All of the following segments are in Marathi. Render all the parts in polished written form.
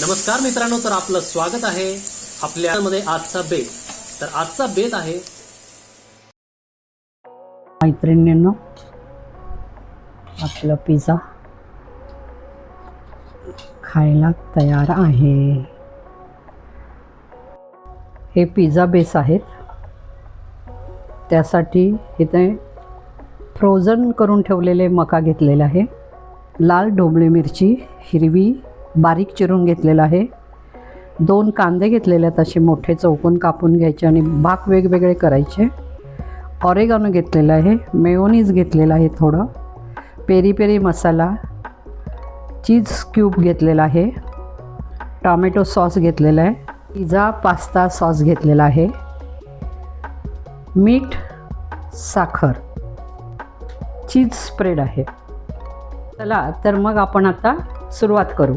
नमस्कार मित्रांनो, तर आपलं स्वागत आहे आपल्यामध्ये आजचा बेत. तर आजचा बेत आहे मैत्रिणींनो, आपला पिझ्झा खायला तयार आहे. हे पिझ्झा बेस आहेत. त्यासाठी इथे फ्रोझन करून ठेवलेले मका घेतलेले आहे, लाल ढोबळी मिरची हिरवी बारीक चिरून घेतलेला आहे, 2 कांदे घेतलेले आहेत, असे मोठे चौकोन कापून घ्यायचे आणि भाग वेगवेगळे करायचे. ऑरेगानो घेतलेला आहे, मेयोनीज घेतलेला आहे, थोडं पेरी पेरी मसाला, चीज क्यूब घेतलेला आहे, टॉमॅटो सॉस घेतलेला आहे, पिझ्झा पास्ता सॉस घेतलेला आहे, मीठ, साखर, चीज स्प्रेड आहे. चला तर मग आपण आता सुरुवात करू.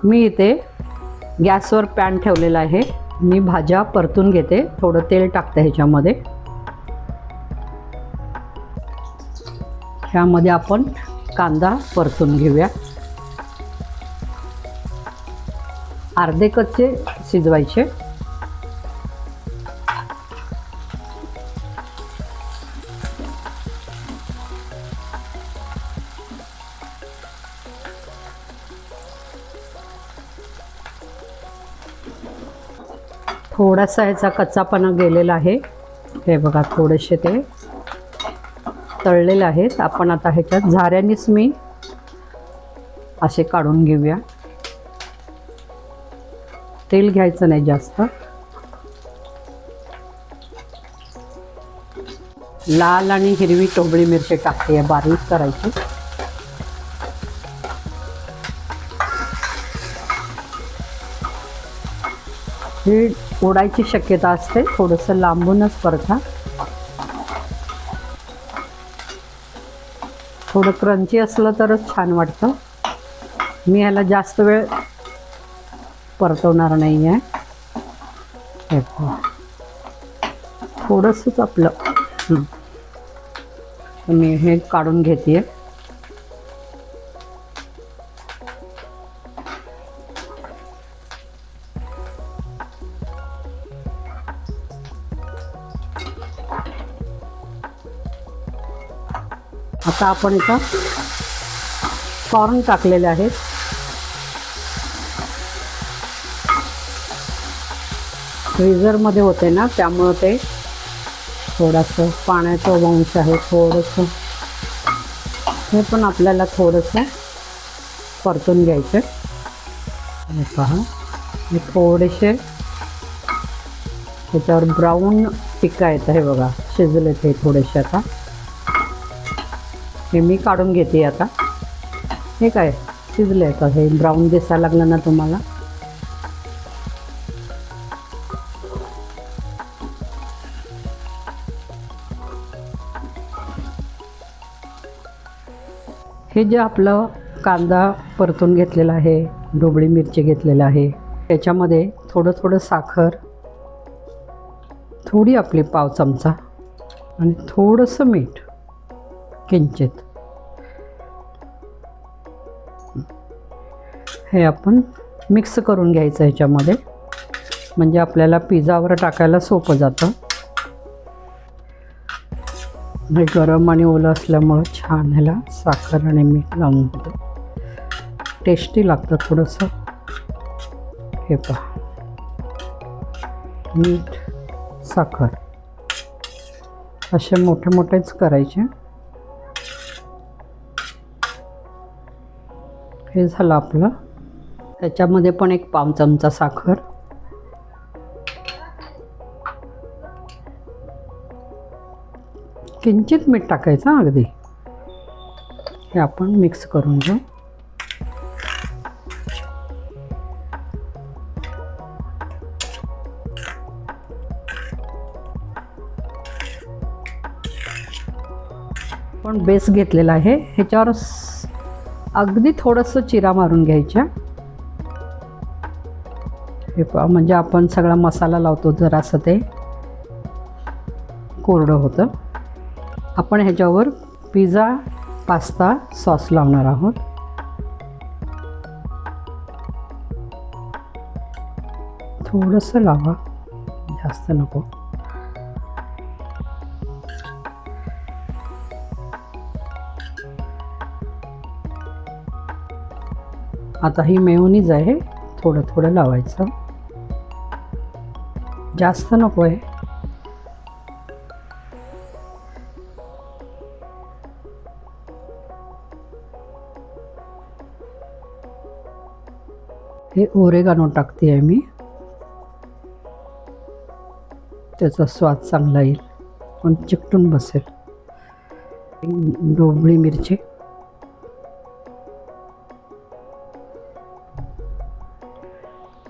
मी इथे गॅसवर पॅन ठेवलेला आहे. मी भाज्या परतून घेते. थोडं तेल टाकते ह्याच्यामध्ये. ह्यामध्ये आपण कांदा परतून घेऊया. अर्धे कच्चे शिजवायचे. थोडासा ह्याचा कच्चापणा गेलेला आहे. हे बघा, थोडेसे ते तळलेले आहेत. आपण आता ह्याच्यात झाऱ्यानेच मी असे काढून घेऊया. तेल घ्यायचं नाही जास्त. लाल आणि हिरवी ढोबळी मिरची टाकते, बारीक करायची. हे उडायची शक्यता असते, थोडंसं लांबूनच परता. थोडं क्रंची असलं तरच छान वाटतं. मी ह्याला जास्त वेळ परतवणार नाही आहे. थोडंसंच आपलं मी हे काढून घेते. आता आपण इथं कॉर्न टाकलेले आहेत. फ्रीझरमध्ये होते ना, त्यामुळं ते थोडंसं पाण्याचं अंश आहे. थोडंसं हे पण आपल्याला थोडंसं परतून घ्यायचं. हे पहा, हे थोडेसे त्याच्यावर ब्राऊन टिक्का येतं. हे बघा, शिजले ते थोडेसे. आता हे मी काढून घेते. आता हे काय शिजले का, हे ब्राऊन दिसायला लागलं ना तुम्हाला. हे जे आपलं कांदा परतून घेतलेला आहे, ढोबळी मिरची घेतलेला आहे, त्याच्यामध्ये थोडं थोडं साखर, थोडी आपली पाव चमचा आणि थोडंसं मीठ किंचित, हे आपण मिक्स करून घ्यायचं ह्याच्यामध्ये. म्हणजे आपल्याला पिझ्झावर टाकायला सोपं जातं. हे गरम आणि ओलं असल्यामुळं छान ह्याला साखर आणि मीठ लावून होतं. टेस्टी लागतं थोडंसं. हे पहा, मीठ, साखर असे मोठे मोठेच करायचे. हे झालं आपलं. त्याच्यामध्ये पण एक पाव चमचा साखर, किंचित मीठ टाकायचं अगदी. हे आपण मिक्स करून घेऊ. पण बेस घेतलेला आहे, ह्याच्यावर अगदी थोडंसं चिरा मारून घ्यायच्या. हे पहा, म्हणजे आपण सगळा मसाला लावतो, जरासं ते कोरडं होतं. आपण ह्याच्यावर पिझ्झा पास्ता सॉस लावणार आहोत. थोडंसं लावा, जास्त नको. आता ही मेयोनीज आहे, थोडं थोडं लावायचं, जास्त नको आहे. हे ओरेगानो टाकते आहे मी, त्याचा स्वाद चांगला येईल पण चिकटून बसेल. ढोबळी मिरची,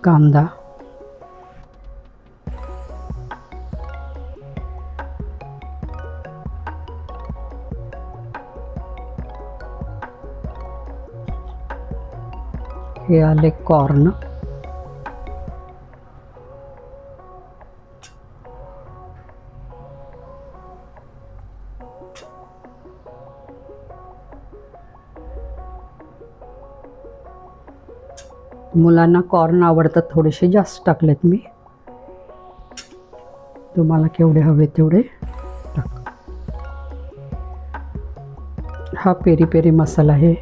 कांदा, हे आले कॉर्न, मुलांना कॉर्न आवडतात, थोडेसे जास्त टाकलेत मी. तुम्हाला केवढे हवे तेवढे टाक. हा पेरी पेरी मसाला आहे,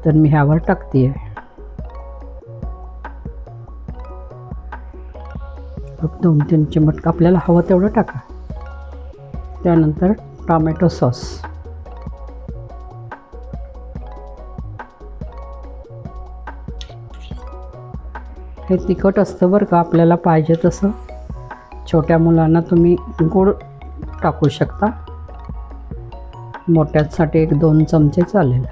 तर मी ह्यावर टाकते आहे. 2-3 चिमट आपल्याला हवं तेवढं टाका. त्यानंतर टोमॅटो सॉस, हे तिखट असतं बरं का, आपल्याला पाहिजे तसं. छोट्या मुलांना तुम्ही गोड टाकू शकता, मोठ्यांसाठी 1-2 चमचे चालेल.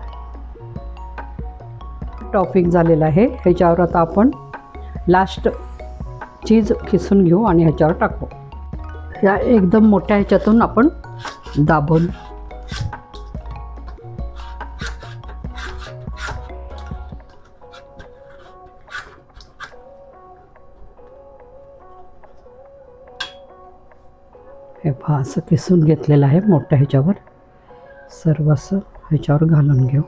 टॉपिंग झालेलं आहे. ह्याच्यावर आता आपण लास्ट चीज खिसून घेऊ आणि ह्याच्यावर टाकू. या एकदम मोठ्या ह्याच्यातून आपण दाबून हे पहा, असं किसून घेतलेलं आहे. मोठ्या ह्याच्यावर सर्व असं ह्याच्यावर घालून घेऊ.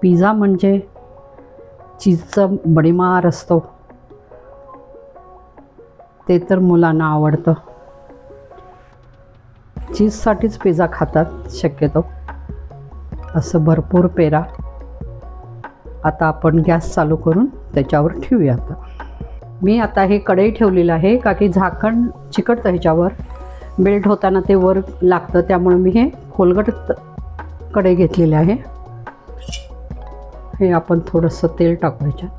पिझ्झा म्हणजे चीजचा बडीमार असतो, ते तर मुलांना आवडतं. चीजसाठीच पिझ्झा खातात शक्यतो. असं भरपूर पेरा. आता आपण गॅस चालू करून त्याच्यावर ठेवूया. आता मी हे कढई ठेवलेलं आहे, का की झाकण चिकटतं ह्याच्यावर, मेल्ट होताना ते वर लागतं. त्यामुळे मी हे खोलगट कढई घेतलेले आहे. हे आपण थोडंसं तेल टाकू ह्याच्यात,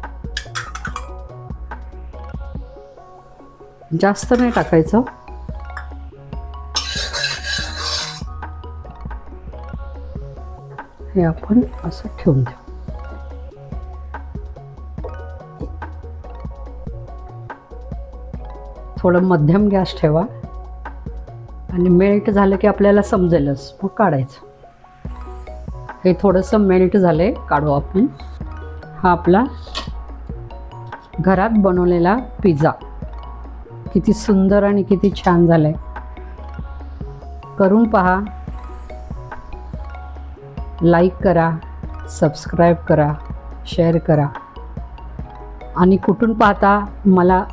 जास्त नाही टाकायचं. हे आपण असं ठेवून देऊ. थोडं मध्यम गॅस ठेवा आणि मेल्ट झालं की आपल्याला समजेलच, मग काढायचं. हे थोडंसं मेल्ट झालं आहे, काढू आपण. हा आपला घरात बनवलेला पिझ्झा किती सुंदर आणि किती छान झाला आहे. करून पहा, लाईक करा, सबस्क्राईब करा, शेअर करा आणि कुठून पाहता मला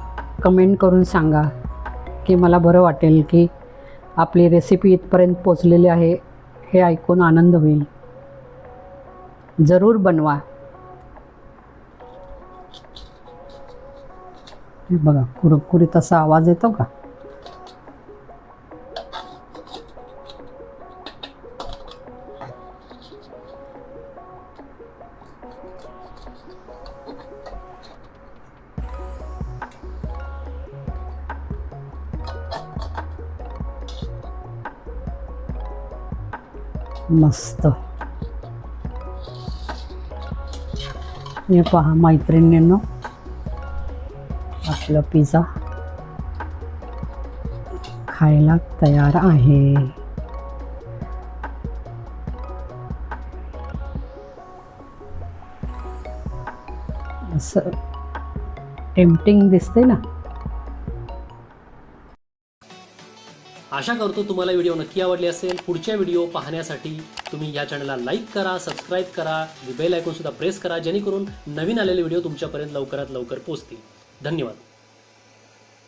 कमेंट करून सांगा, की मला बरं वाटेल की आपली रेसिपी इथपर्यंत पोचलेली आहे. हे ऐकून आनंद होईल. जरूर बनवा. हे बघा, कुरकुरीत असा आवाज येतो का? मस्त. हे पहा मैत्रिणींनो, आपला पिझ्झा खायला तयार आहे. असं टेम्पटिंग दिसते ना. आशा करतो तुम्हाला व्हिडिओ नक्की आवडले असेल. पुढच्या व्हिडिओ पाहण्यासाठी तुम्ही या चॅनलला लाईक करा, सबस्क्राईब करा, बेल आयकॉन सुद्धा प्रेस करा, जेणेकरून नवीन आलेले व्हिडिओ तुमच्यापर्यंत लवकरात लवकर पोहोचतील. धन्यवाद.